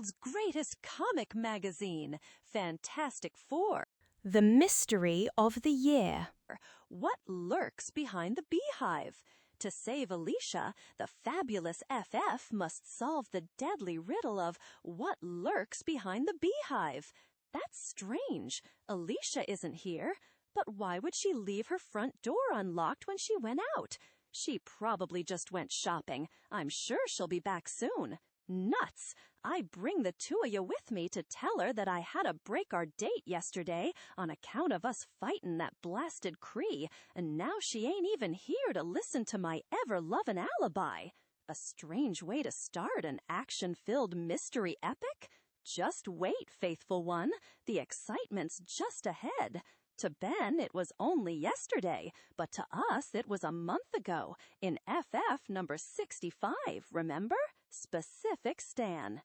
world's greatest comic magazine, Fantastic Four. The mystery of the year. What lurks behind the beehive? To save Alicia, the fabulous FF must solve the deadly riddle of what lurks behind the beehive. That's strange. Alicia isn't here. But why would she leave her front door unlocked when she went out? She probably just went shopping. I'm sure she'll be back soon. Nuts! I bring the two of you with me to tell her that I had to break our date yesterday on account of us fightin' that blasted Cree, and now she ain't even here to listen to my ever-lovin' alibi. A strange way to start an action-filled mystery epic? Just wait, faithful one. The excitement's just ahead. To Ben, it was only yesterday, but to us, it was a month ago, in FF number 65, remember? Specific Stan.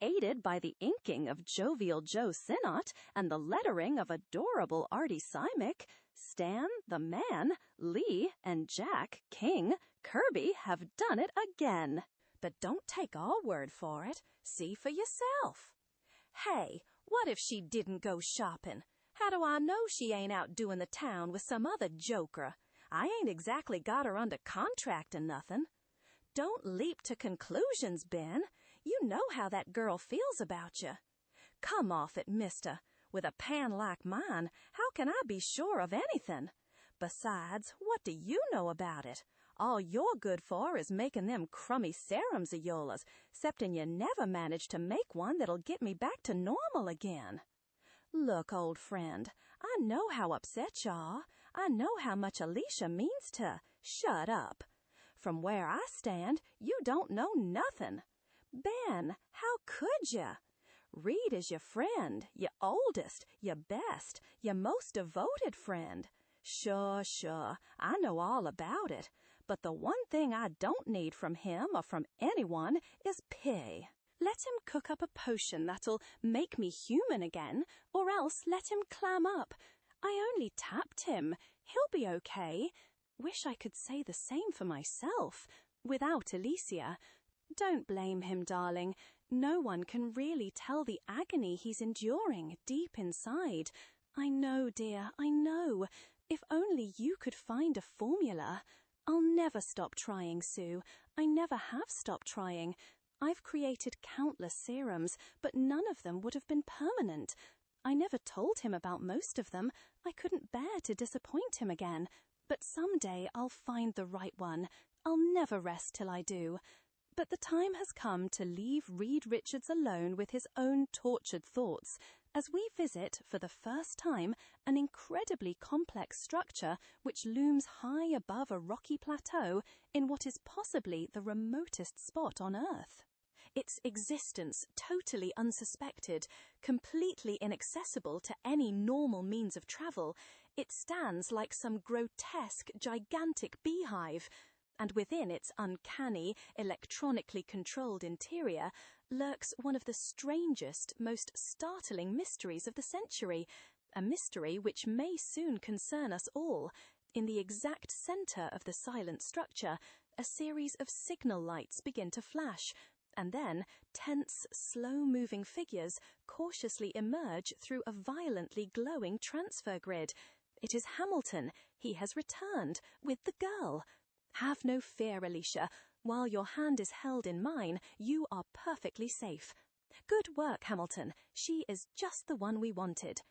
Aided by the inking of jovial Joe Sinnott and the lettering of adorable Artie Simek, Stan, the man, Lee, and Jack, King, Kirby have done it again. But don't take our word for it. See for yourself. Hey, what if she didn't go shopping? How do I know she ain't out doing the town with some other joker? I ain't exactly got her under contract or nothing. Don't leap to conclusions, Ben. You know how that girl feels about you. Come off it, mister. With a pan like mine, how can I be sure of anything? Besides, what do you know about it? All you're good for is making them crummy serums of yours, excepting you never managed to make one that'll get me back to normal again. Look, old friend, I know how upset you are. I know how much Alicia means to. Shut up. From where I stand, you don't know nothing. Ben, how could you? Reed is your friend, your oldest, your best, your most devoted friend. Sure, I know all about it. But the one thing I don't need from him or from anyone is pay. Let him cook up a potion that'll make me human again, or else let him clam up. I only tapped him. He'll be okay. Wish I could say the same for myself, without Alicia. Don't blame him, darling. No one can really tell the agony he's enduring deep inside. I know, dear, I know. If only you could find a formula. I'll never stop trying, Sue. I never have stopped trying. I've created countless serums, but none of them would have been permanent. I never told him about most of them. I couldn't bear to disappoint him again. But someday I'll find the right one. I'll never rest till I do. But the time has come to leave Reed Richards alone with his own tortured thoughts, as we visit, for the first time, an incredibly complex structure which looms high above a rocky plateau in what is possibly the remotest spot on Earth. Its existence totally unsuspected, completely inaccessible to any normal means of travel, it stands like some grotesque, gigantic beehive, and within its uncanny, electronically controlled interior lurks one of the strangest, most startling mysteries of the century, a mystery which may soon concern us all. In the exact center of the silent structure, a series of signal lights begin to flash, and then tense, slow-moving figures cautiously emerge through a violently glowing transfer grid. It is Hamilton. He has returned, with the girl. Have no fear, Alicia. While your hand is held in mine, you are perfectly safe. Good work, Hamilton. She is just the one we wanted.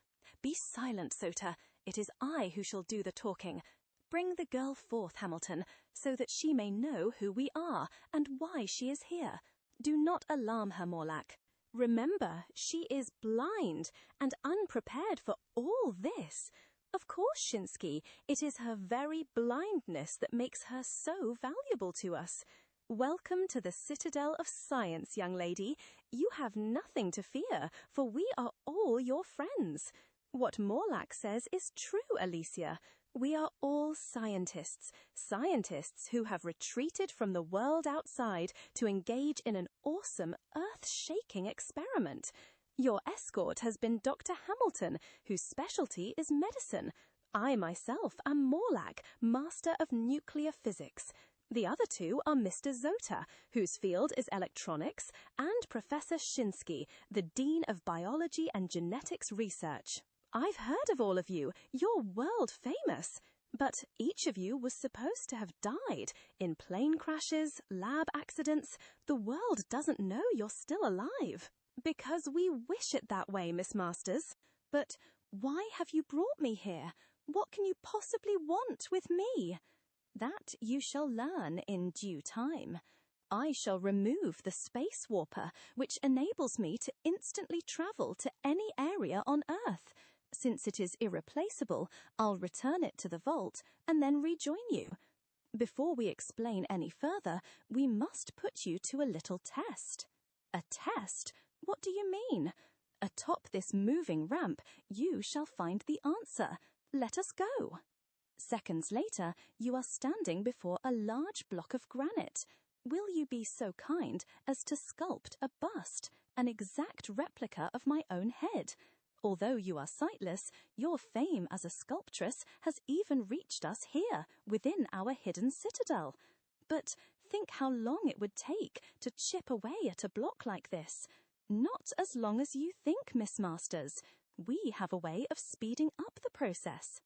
Be silent, Sota. It is I who shall do the talking. Bring the girl forth, Hamilton, so that she may know who we are and why she is here. Do not alarm her, Morlack. Remember, she is blind and unprepared for all this. Of course, Shinsky, it is her very blindness that makes her so valuable to us. Welcome to the Citadel of Science, young lady. You have nothing to fear, for we are all your friends. What Morlack says is true, Alicia. We are all scientists who have retreated from the world outside to engage in an awesome, earth-shaking experiment. Your escort has been Dr. Hamilton, whose specialty is medicine. I myself am Morlack, Master of Nuclear Physics. The other two are Mr. Zota, whose field is electronics, and Professor Shinsky, the Dean of Biology and Genetics Research. I've heard of all of you. You're world famous. But each of you was supposed to have died in plane crashes, lab accidents. The world doesn't know you're still alive. Because we wish it that way, Miss Masters. But why have you brought me here? What can you possibly want with me? That you shall learn in due time. I shall remove the space warper, which enables me to instantly travel to any area on Earth. Since it is irreplaceable, I'll return it to the vault and then rejoin you. Before we explain any further, we must put you to a little test. A test? What do you mean? Atop this moving ramp, you shall find the answer. Let us go. Seconds later, you are standing before a large block of granite. Will you be so kind as to sculpt a bust, an exact replica of my own head? Although you are sightless, your fame as a sculptress has even reached us here, within our hidden citadel. But think how long it would take to chip away at a block like this. Not as long as you think, Miss Masters. We have a way of speeding up the process.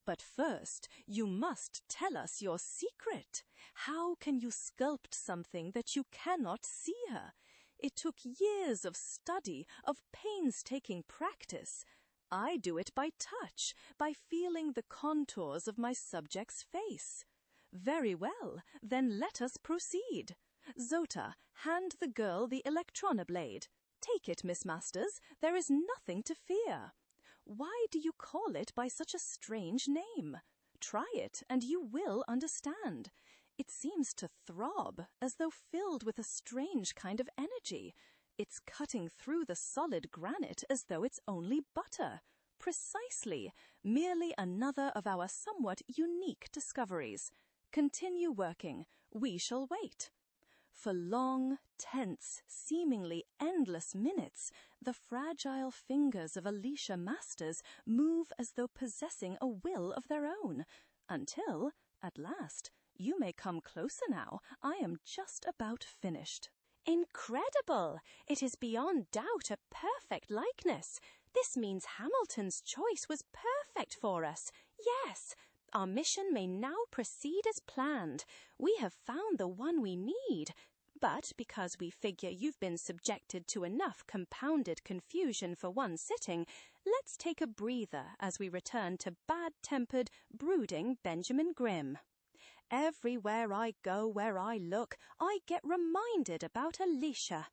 But first, you must tell us your secret. How can you sculpt something that you cannot see her? It took years of study, of painstaking practice. I do it by touch, by feeling the contours of my subject's face. Very well, then let us proceed. Zota, hand the girl the electronoblade. Take it, Miss Masters, there is nothing to fear. Why do you call it by such a strange name? Try it, and you will understand. It seems to throb, as though filled with a strange kind of energy. It's cutting through the solid granite as though it's only butter. Precisely, merely another of our somewhat unique discoveries. Continue working. We shall wait. For long, tense, seemingly endless minutes, the fragile fingers of Alicia Masters move as though possessing a will of their own, until, at last, you may come closer now. I am just about finished. Incredible! It is beyond doubt a perfect likeness. This means Hamilton's choice was perfect for us. Yes, our mission may now proceed as planned. We have found the one we need. But because we figure you've been subjected to enough compounded confusion for one sitting, let's take a breather as we return to bad-tempered, brooding Benjamin Grimm. Everywhere I go, where I look, I get reminded about Alicia.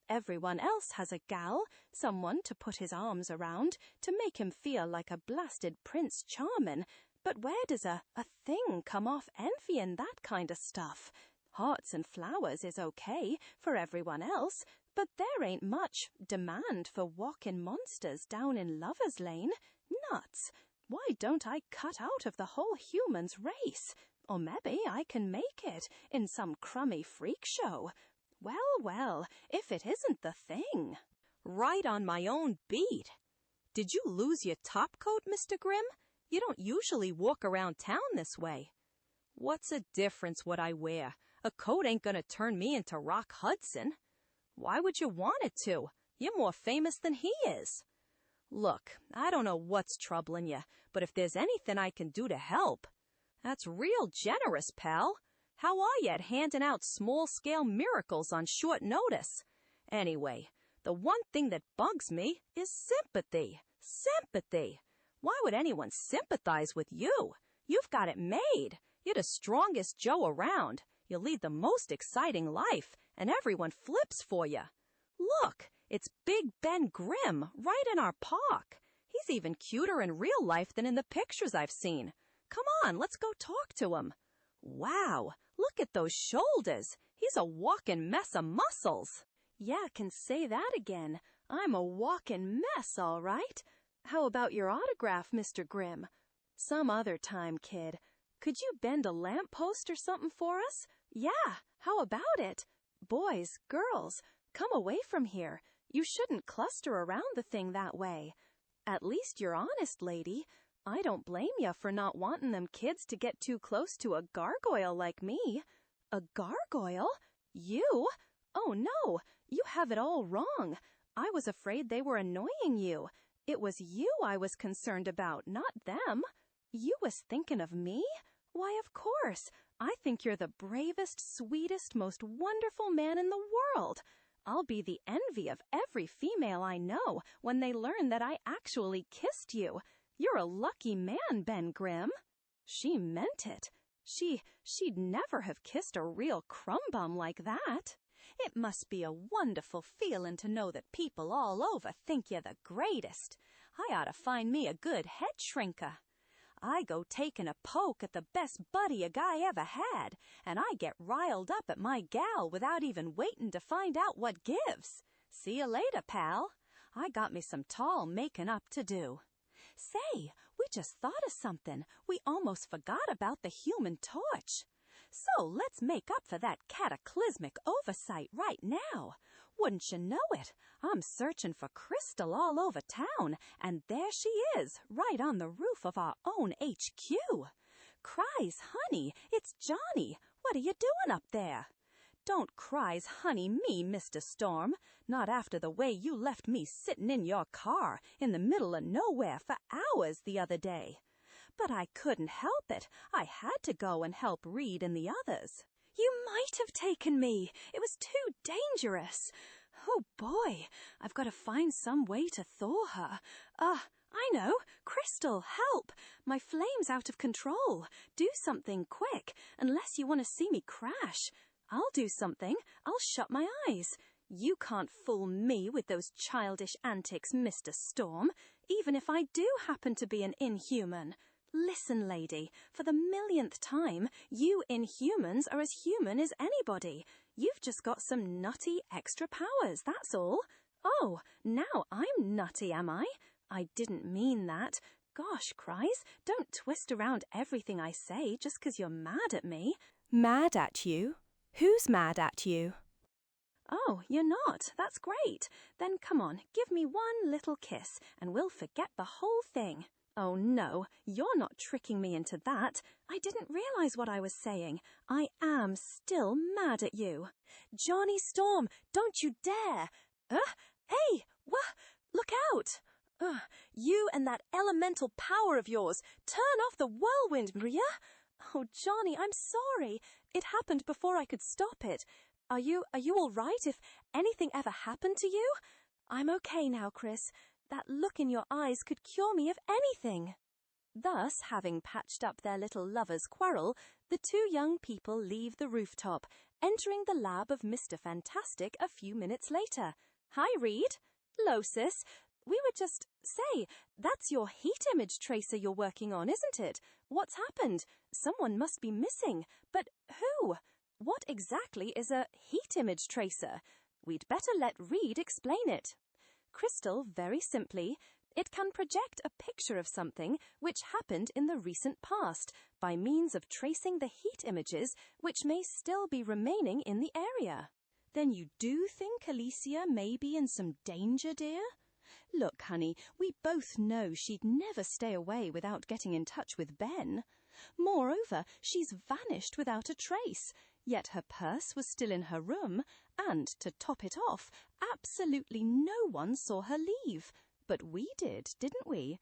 Everyone else has a gal, someone to put his arms around, to make him feel like a blasted Prince Charming. But where does a thing come off envying that kind of stuff? Hearts and flowers is okay for everyone else, but there ain't much demand for walking monsters down in Lover's Lane. Nuts! Why don't I cut out of the whole humans race? Or maybe I can make it in some crummy freak show. Well, well, if it isn't the thing. Right on my own beat. Did you lose your top coat, Mr. Grimm? You don't usually walk around town this way. What's the difference what I wear? A coat ain't gonna turn me into Rock Hudson. Why would you want it to? You're more famous than he is. Look, I don't know what's troubling you, but if there's anything I can do to help... That's real generous, pal. How are you at handing out small-scale miracles on short notice? Anyway, the one thing that bugs me is sympathy. Sympathy. Why would anyone sympathize with you? You've got it made. You're the strongest Joe around. You lead the most exciting life, and everyone flips for you. Look, it's Big Ben Grimm right in our park. He's even cuter in real life than in the pictures I've seen. Come on, let's go talk to him. Wow, look at those shoulders. He's a walking mess of muscles. Yeah, can say that again. I'm a walking mess, all right. How about your autograph, Mr. Grimm? Some other time, kid. Could you bend a lamppost or something for us? Yeah, how about it? Boys, girls, come away from here. You shouldn't cluster around the thing that way. At least you're honest, lady. I don't blame you for not wanting them kids to get too close to a gargoyle like me. A gargoyle? You? Oh no, you have it all wrong. I was afraid they were annoying you. It was you I was concerned about, not them. You was thinking of me? Why, of course. I think you're the bravest, sweetest, most wonderful man in the world. I'll be the envy of every female I know when they learn that I actually kissed you. You're a lucky man, Ben Grimm. She meant it. She'd never have kissed a real crumbum like that. It must be a wonderful feelin' to know that people all over think you're the greatest. I ought to find me a good head shrinker. I go taking a poke at the best buddy a guy ever had, and I get riled up at my gal without even waitin' to find out what gives. See you later, pal. I got me some tall making up to do. Say, we just thought of something. We almost forgot about the Human Torch. So let's make up for that cataclysmic oversight right now. Wouldn't you know it? I'm searching for Crystal all over town, and there she is, right on the roof of our own HQ. Cries, honey, it's Johnny. What are you doing up there? Don't cries, honey, me, Mr. Storm. Not after the way you left me sitting in your car in the middle of nowhere for hours the other day. But I couldn't help it. I had to go and help Reed and the others. You might have taken me. It was too dangerous. Oh, boy. I've got to find some way to thaw her. I know. Crystal, help. My flame's out of control. Do something quick, unless you want to see me crash. I'll do something. I'll shut my eyes. You can't fool me with those childish antics, Mr. Storm, even if I do happen to be an inhuman. Listen, lady, for the millionth time, you Inhumans are as human as anybody. You've just got some nutty extra powers, that's all. Oh, now I'm nutty, am I? I didn't mean that. Gosh, Cries, don't twist around everything I say just 'cause you're mad at me. Mad at you? Who's mad at you? Oh, you're not. That's great. Then come on, give me one little kiss, and we'll forget the whole thing. Oh, no, you're not tricking me into that. I didn't realize what I was saying. I am still mad at you. Johnny Storm, don't you dare. Hey, what? Look out. You and that elemental power of yours. Turn off the whirlwind, Maria. Oh, Johnny, I'm sorry. It happened before I could stop it. Are you all right if anything ever happened to you? I'm okay now, Chris. That look in your eyes could cure me of anything. Thus, having patched up their little lovers' quarrel, the two young people leave the rooftop, entering the lab of Mr. Fantastic a few minutes later. Hi, Reed. Losis. We were just... Say, that's your heat image tracer you're working on, isn't it? What's happened? Someone must be missing. But who? What exactly is a heat image tracer? We'd better let Reed explain it. Crystal, very simply, it can project a picture of something which happened in the recent past by means of tracing the heat images which may still be remaining in the area. Then you do think Alicia may be in some danger, dear? Look, honey, we both know she'd never stay away without getting in touch with Ben. Moreover, she's vanished without a trace, yet her purse was still in her room, and, to top it off, absolutely no one saw her leave. But we did, didn't we?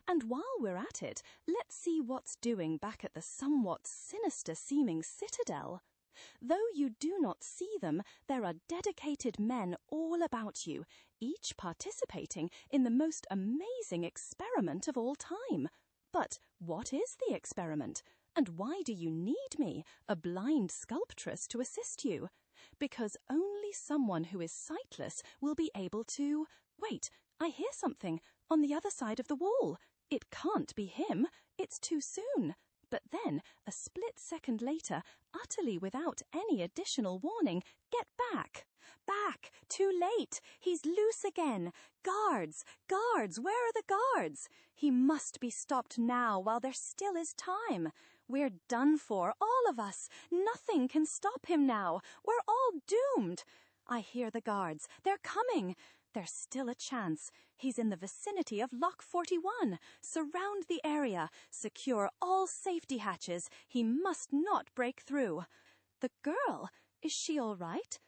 And while we're at it, let's see what's doing back at the somewhat sinister-seeming citadel. Though you do not see them, there are dedicated men all about you, each participating in the most amazing experiment of all time. But what is the experiment? And why do you need me, a blind sculptress, to assist you? Because only someone who is sightless will be able to... Wait, I hear something on the other side of the wall. It can't be him. It's too soon. But then, a split second later, utterly without any additional warning, get back. Back! Too late! He's loose again! Guards! Guards! Where are the guards? He must be stopped now while there still is time. We're done for, all of us. Nothing can stop him now. We're all doomed. I hear the guards. They're coming. There's still a chance. He's in the vicinity of Lock 41. Surround the area. Secure all safety hatches. He must not break through. The girl, is she all right?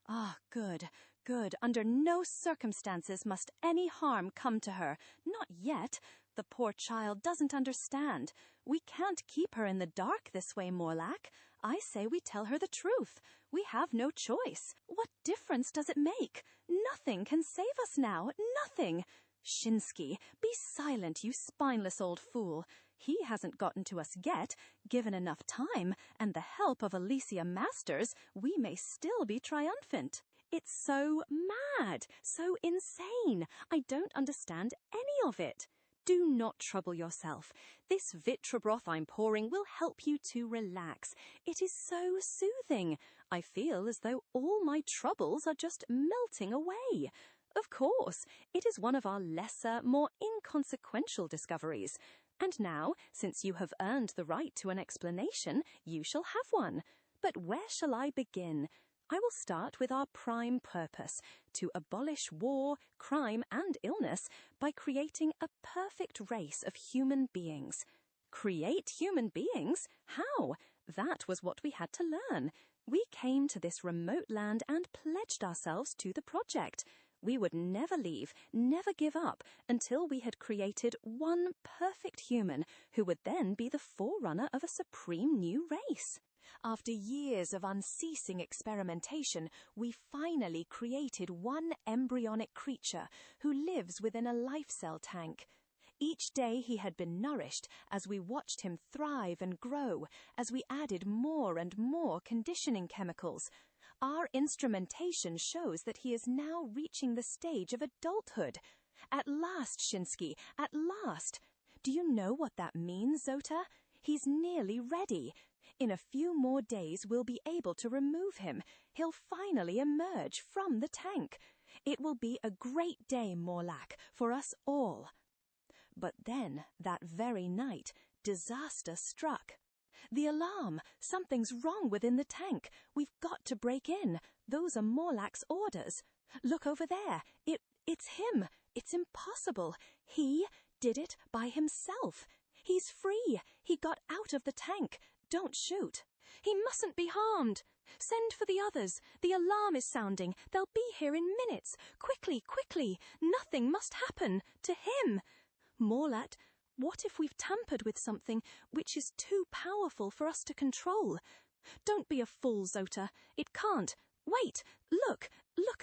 Ah, good, good. Under no circumstances must any harm come to her. Not yet. The poor child doesn't understand. We can't keep her in the dark this way, Morlack. I say we tell her the truth. We have no choice. What difference does it make? Nothing can save us now. Nothing. Shinsky, be silent, you spineless old fool. He hasn't gotten to us yet. Given enough time, and the help of Alicia Masters, we may still be triumphant. It's so mad, so insane. I don't understand any of it. Do not trouble yourself. This vitrobroth I'm pouring will help you to relax. It is so soothing. I feel as though all my troubles are just melting away. Of course, it is one of our lesser, more inconsequential discoveries. And now, since you have earned the right to an explanation, you shall have one. But where shall I begin? I will start with our prime purpose, to abolish war, crime and illness by creating a perfect race of human beings. Create human beings? How? That was what we had to learn. We came to this remote land and pledged ourselves to the project. We would never leave, never give up, until we had created one perfect human who would then be the forerunner of a supreme new race. After years of unceasing experimentation, we finally created one embryonic creature who lives within a life cell tank. Each day he had been nourished as we watched him thrive and grow, as we added more and more conditioning chemicals. Our instrumentation shows that he is now reaching the stage of adulthood. At last, Shinsky, at last. Do you know what that means, Zota? He's nearly ready. In a few more days we'll be able to remove him. He'll finally emerge from the tank. It will be a great day, Morlack, for us all. But then, that very night, disaster struck. The alarm! Something's wrong within the tank. We've got to break in. Those are Morlack's orders. Look over there. It's him. It's impossible. He did it by himself. He's free. He got out of the tank. Don't shoot. He mustn't be harmed. Send for the others. The alarm is sounding. They'll be here in minutes. Quickly, quickly. Nothing must happen to him. Morlatt, what if we've tampered with something which is too powerful for us to control? Don't be a fool, Zota. It can't. Wait, look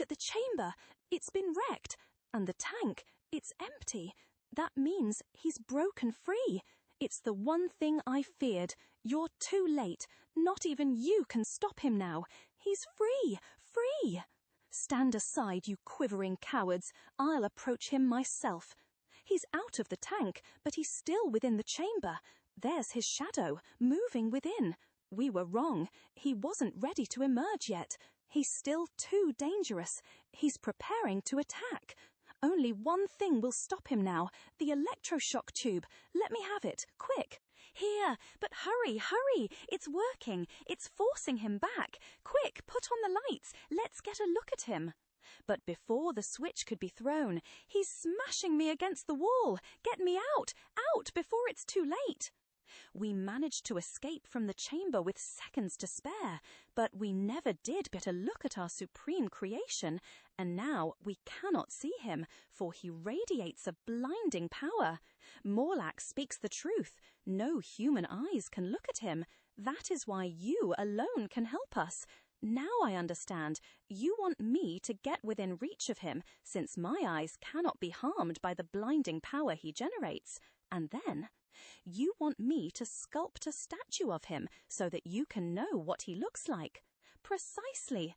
at the chamber. It's been wrecked. And the tank, it's empty. That means he's broken free. It's the one thing I feared. You're too late. Not even you can stop him now. He's free, free. Stand aside, you quivering cowards. I'll approach him myself. He's out of the tank, but he's still within the chamber. There's his shadow, moving within. We were wrong. He wasn't ready to emerge yet. He's still too dangerous. He's preparing to attack. Only one thing will stop him now, the electroshock tube. Let me have it, quick. Here, but hurry, hurry. It's working. It's forcing him back. Quick, put on the lights. Let's get a look at him. But before the switch could be thrown, he's smashing me against the wall. Get me out, out, before it's too late. We managed to escape from the chamber with seconds to spare, but we never did but a look at our supreme creation, and now we cannot see him, for he radiates a blinding power. Morlack speaks the truth. No human eyes can look at him. That is why you alone can help us. Now I understand. You want me to get within reach of him, since my eyes cannot be harmed by the blinding power he generates. And then, you want me to sculpt a statue of him so that you can know what he looks like. Precisely.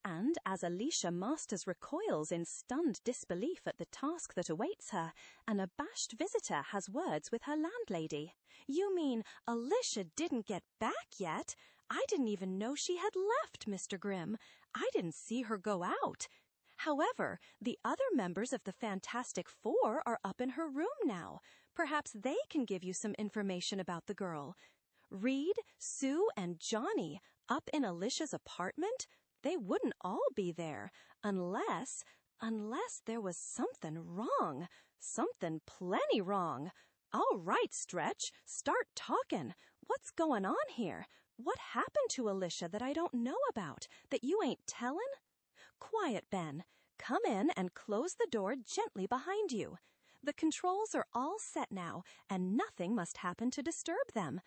And as Alicia Masters recoils in stunned disbelief at the task that awaits her, an abashed visitor has words with her landlady. You mean Alicia didn't get back yet? I didn't even know she had left, Mr. Grimm. I didn't see her go out. However, the other members of the Fantastic Four are up in her room now. Perhaps they can give you some information about the girl. Reed, Sue, and Johnny up in Alicia's apartment? They wouldn't all be there, unless there was something wrong. Something plenty wrong. All right, Stretch, start talking. What's going on here? What happened to Alicia that I don't know about, that you ain't tellin'? Quiet, Ben. Come in and close the door gently behind you. The controls are all set now, and nothing must happen to disturb them.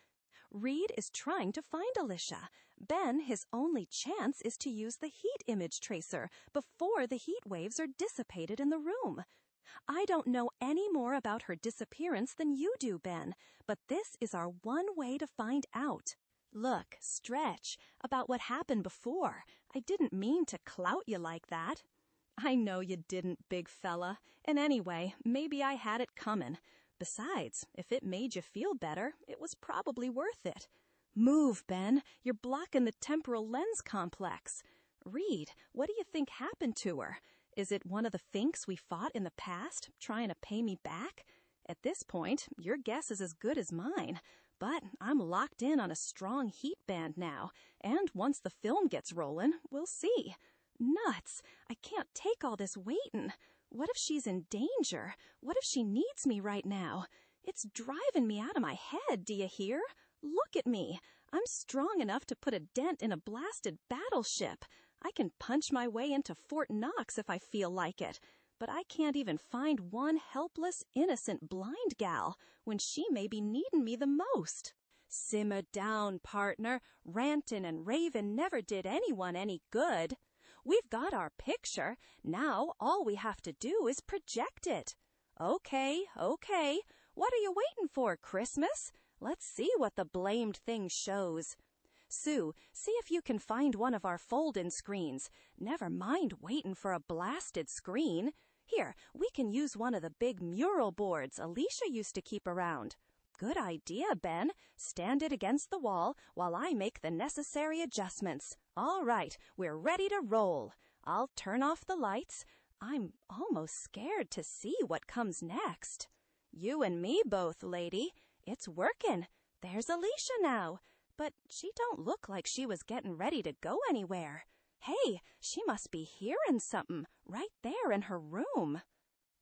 Reed is trying to find Alicia. Ben, his only chance is to use the heat image tracer before the heat waves are dissipated in the room. I don't know any more about her disappearance than you do, Ben, but this is our one way to find out. Look, Stretch, about what happened before. I didn't mean to clout you like that. I know you didn't, big fella. And anyway, maybe I had it comin'. Besides, if it made you feel better, it was probably worth it. Move, Ben. You're blocking the temporal lens complex. Reed, what do you think happened to her? Is it one of the finks we fought in the past, trying to pay me back? At this point, your guess is as good as mine. But I'm locked in on a strong heat band now, and once the film gets rolling, we'll see. Nuts! I can't take all this waiting. What if she's in danger? What if she needs me right now? It's driving me out of my head, do you hear? Look at me. I'm strong enough to put a dent in a blasted battleship. I can punch my way into Fort Knox if I feel like it. But I can't even find one helpless, innocent blind gal when she may be needin' me the most. Simmer down, partner. Rantin' and ravin' never did anyone any good. We've got our picture. Now all we have to do is project it. Okay. What are you waiting for, Christmas? Let's see what the blamed thing shows. Sue, see if you can find one of our fold-in screens. Never mind waiting for a blasted screen. Here, we can use one of the big mural boards Alicia used to keep around. Good idea, Ben. Stand it against the wall while I make the necessary adjustments. All right, we're ready to roll. I'll turn off the lights. I'm almost scared to see what comes next. You and me both, lady. It's workin'. There's Alicia now. But she don't look like she was getting ready to go anywhere. Hey, she must be hearing something right there in her room.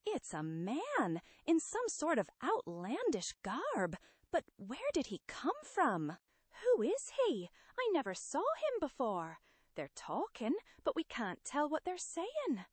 It's a man in some sort of outlandish garb. But where did he come from? Who is he? I never saw him before. They're talking, but we can't tell what they're saying.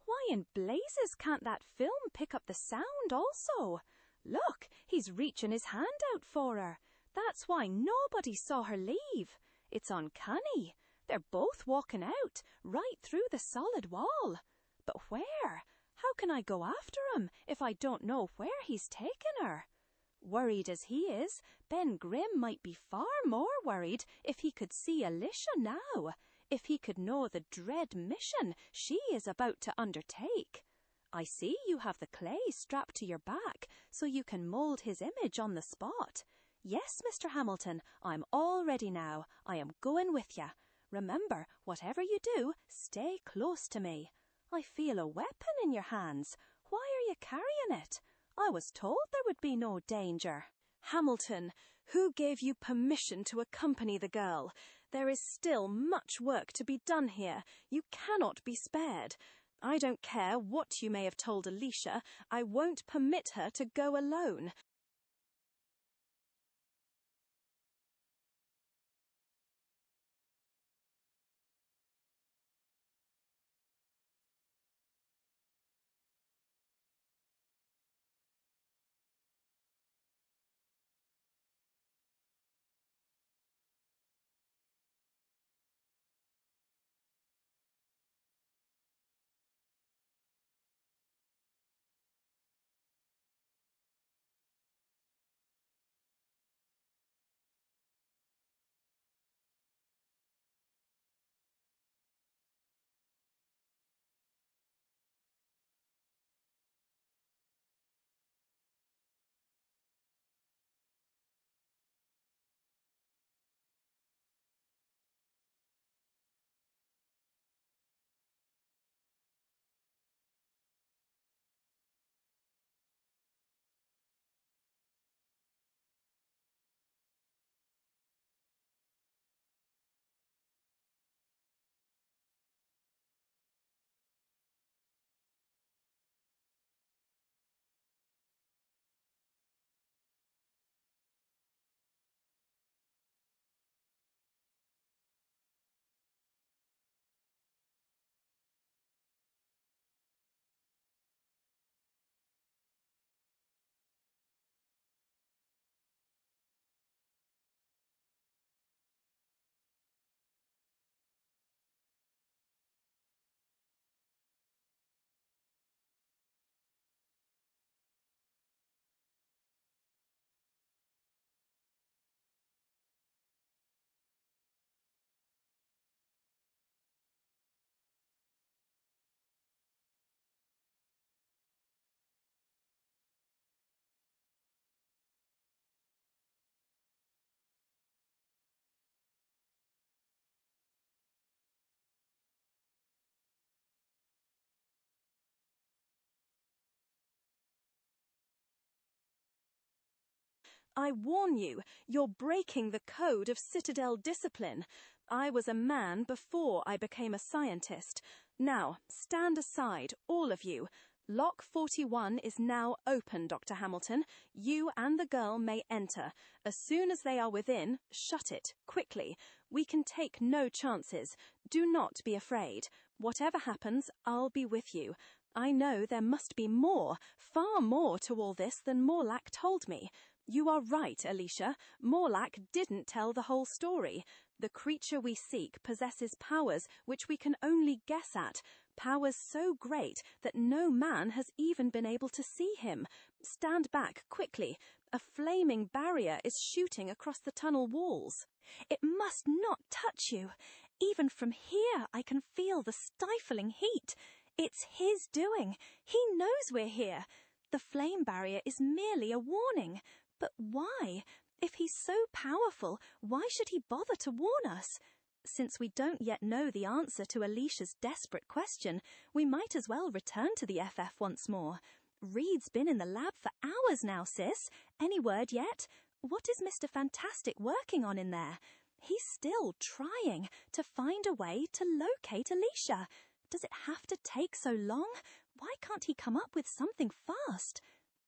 Why in blazes can't that film pick up the sound also? Look, he's reaching his hand out for her. That's why nobody saw her leave. It's uncanny. They're both walking out, right through the solid wall. But where? How can I go after him if I don't know where he's taken her? Worried as he is, Ben Grimm might be far more worried if he could see Alicia now, if he could know the dread mission she is about to undertake. I see you have the clay strapped to your back so you can mold his image on the spot. Yes, Mr. Hamilton, I'm all ready now. I am going with you. Remember, whatever you do, stay close to me. I feel a weapon in your hands. Why are you carrying it? I was told there would be no danger. Hamilton, who gave you permission to accompany the girl? There is still much work to be done here. You cannot be spared. I don't care what you may have told Alicia. I won't permit her to go alone. I warn you, you're breaking the code of Citadel discipline. I was a man before I became a scientist. Now, stand aside, all of you. Lock 41 is now open, Dr. Hamilton. You and the girl may enter. As soon as they are within, shut it, quickly. We can take no chances. Do not be afraid. Whatever happens, I'll be with you. I know there must be more, far more to all this than Morlack told me. You are right, Alicia. Morlack didn't tell the whole story. The creature we seek possesses powers which we can only guess at, powers so great that no man has even been able to see him. Stand back, quickly. A flaming barrier is shooting across the tunnel walls. It must not touch you. Even from here I can feel the stifling heat. It's his doing. He knows we're here. The flame barrier is merely a warning. But why? If he's so powerful, why should he bother to warn us? Since we don't yet know the answer to Alicia's desperate question, we might as well return to the FF once more. Reed's been in the lab for hours now, sis. Any word yet? What is Mr. Fantastic working on in there? He's still trying to find a way to locate Alicia. Does it have to take so long? Why can't he come up with something fast?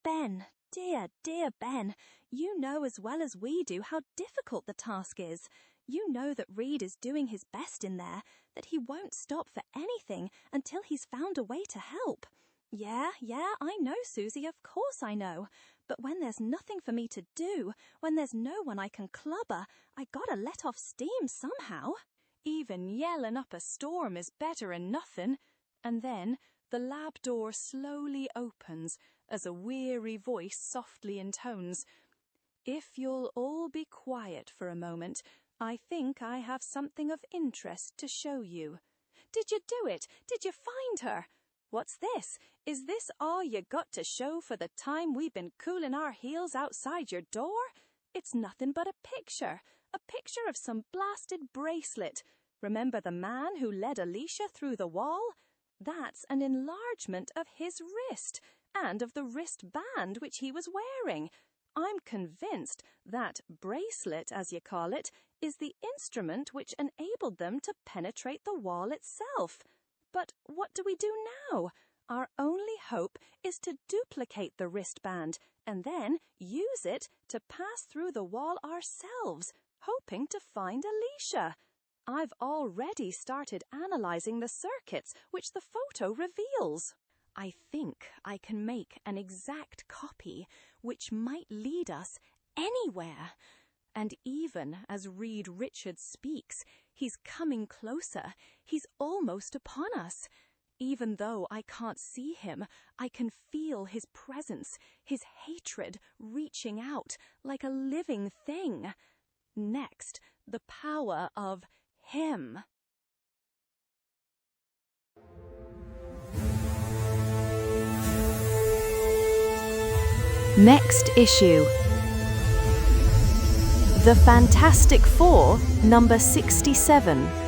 Ben, dear, dear Ben, you know as well as we do how difficult the task is. You know that Reed is doing his best in there, that he won't stop for anything until he's found a way to help. Yeah, I know, Susie, of course I know. But when there's nothing for me to do, when there's no one I can clubber, I gotta let off steam somehow. Even yelling up a storm is better'n nothing. And then the lab door slowly opens as a weary voice softly intones, "If you'll all be quiet for a moment, I think I have something of interest to show you." Did you do it? Did you find her? What's this? Is this all you got to show for the time we've been cooling our heels outside your door? It's nothing but a picture of some blasted bracelet. Remember the man who led Alicia through the wall? That's an enlargement of his wrist, and of the wristband which he was wearing. I'm convinced that bracelet, as you call it, is the instrument which enabled them to penetrate the wall itself. But what do we do now? Our only hope is to duplicate the wristband and then use it to pass through the wall ourselves, hoping to find Alicia. I've already started analyzing the circuits which the photo reveals. I think I can make an exact copy which might lead us anywhere. And even as Reed Richards speaks, he's coming closer. He's almost upon us. Even though I can't see him, I can feel his presence, his hatred reaching out like a living thing. Next, the power of him. Next issue. The Fantastic Four, number 67.